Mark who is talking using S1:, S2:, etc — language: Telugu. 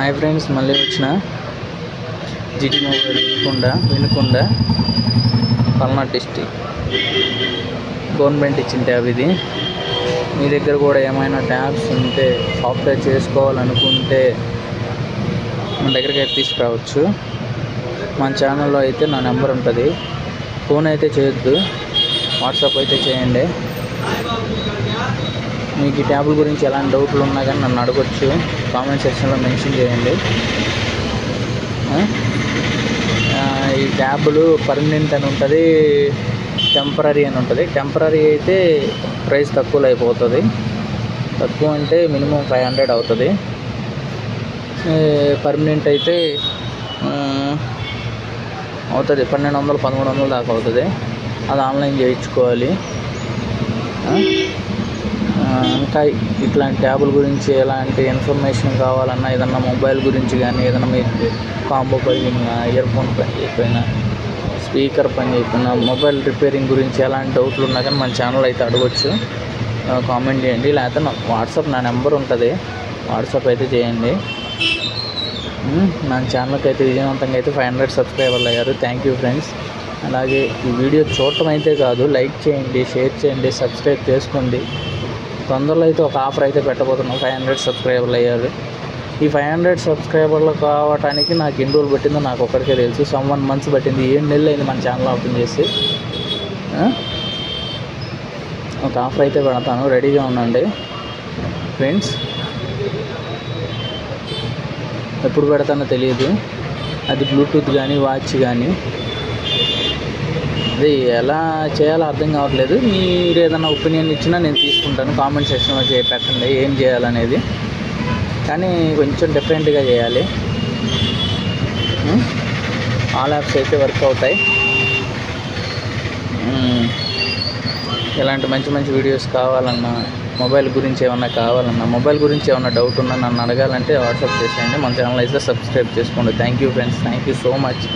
S1: హాయ్ ఫ్రెండ్స్, మళ్ళీ వచ్చిన GT mobile Vinukonda Palnadu district government ఇచ్చిన ట్యాబ్ ఇది. మీ దగ్గర కూడా ఏమైనా ట్యాబ్స్ ఉంటే సాఫ్ట్వేర్ చేసుకోవాలనుకుంటే మన దగ్గరికి అయితే తీసుకురావచ్చు. మన ఛానల్లో అయితే నా నెంబర్ ఉంటుంది. ఫోన్ అయితే చేయొద్దు, వాట్సాప్ అయితే చేయండి. మీకు ఈ ట్యాబుల గురించి ఎలాంటి డౌట్లు ఉన్నా కానీ నన్ను అడగొచ్చు, కామెంట్ సెక్షన్లో మెన్షన్ చేయండి. ఈ ట్యాబులు పర్మనెంట్ అని ఉంటుంది, టెంపరీ అని ఉంటుంది. టెంపరీ అయితే ప్రైస్ తక్కువలో అయిపోతుంది. తక్కువ అంటే మినిమం 500 అవుతుంది. పర్మనెంట్ అయితే అవుతుంది 1200-1300 దాకా అవుతుంది. అది ఆన్లైన్ చేయించుకోవాలి. ఇంకా ఇట్లాంటి ట్యాబుల గురించి ఎలాంటి ఇన్ఫర్మేషన్ కావాలన్నా, ఏదన్నా మొబైల్ గురించి కానీ, ఏదన్నా మీకు కాంబో పగిలినా, ఇయర్ ఫోన్ పని చేయకపోయినా, స్పీకర్ పని చేయకపోయినా, మొబైల్ రిపేరింగ్ గురించి ఎలాంటి డౌట్లు ఉన్నా కానీ మన ఛానల్ అయితే అడగొచ్చు, కామెంట్ చేయండి. లేకపోతే వాట్సాప్ నా నెంబర్ ఉంటుంది, వాట్సాప్ అయితే చేయండి. నా ఛానల్కి అయితే విజయవంతంగా అయితే 500 సబ్స్క్రైబర్లు అయ్యారు. Thank you friends. అలాగే ఈ వీడియో చూడటం అయితే కాదు, లైక్ చేయండి, షేర్ చేయండి, సబ్స్క్రైబ్ చేసుకోండి. తొందరలో అయితే ఒక ఆఫర్ అయితే పెట్టబోతున్నాం. 500 సబ్స్క్రైబర్లు అయ్యారు. ఈ 500 సబ్స్క్రైబర్లు కావడానికి నాకు ఎన్ని రోజులు పట్టిందో నాకు ఒక్కడికే తెలుసు. 1 months పట్టింది. 7 నెలలు అయింది మన ఛానల్ ఓపెన్ చేసి. ఒక ఆఫర్ అయితే పెడతాను, రెడీగా ఉండండి ఫ్రెండ్స్. ఎప్పుడు పెడతానో తెలియదు. అది బ్లూటూత్ కానీ, వాచ్ కానీ, అది ఎలా చేయాలో అర్థం కావట్లేదు. మీరు ఏదైనా ఒపీనియన్ ఇచ్చినా నేను తీసుకుంటాను. కామెంట్ సెక్షన్లో పెట్టండి ఏం చేయాలనేది. కానీ కొంచెం డిఫరెంట్గా చేయాలి. ఆల్ యాప్స్ అయితే వర్క్ అవుతాయి. ఇలాంటి మంచి మంచి వీడియోస్ కావాలన్నా, మొబైల్ గురించి ఏమన్నా కావాలన్నా, మొబైల్ గురించి ఏమన్నా డౌట్ ఉన్నా నన్ను అడగాలంటే వాట్సాప్ చేసేయండి. మన ఛానల్ అయితే సబ్స్క్రైబ్ చేసుకోండి. Thank you friends, thank you so much.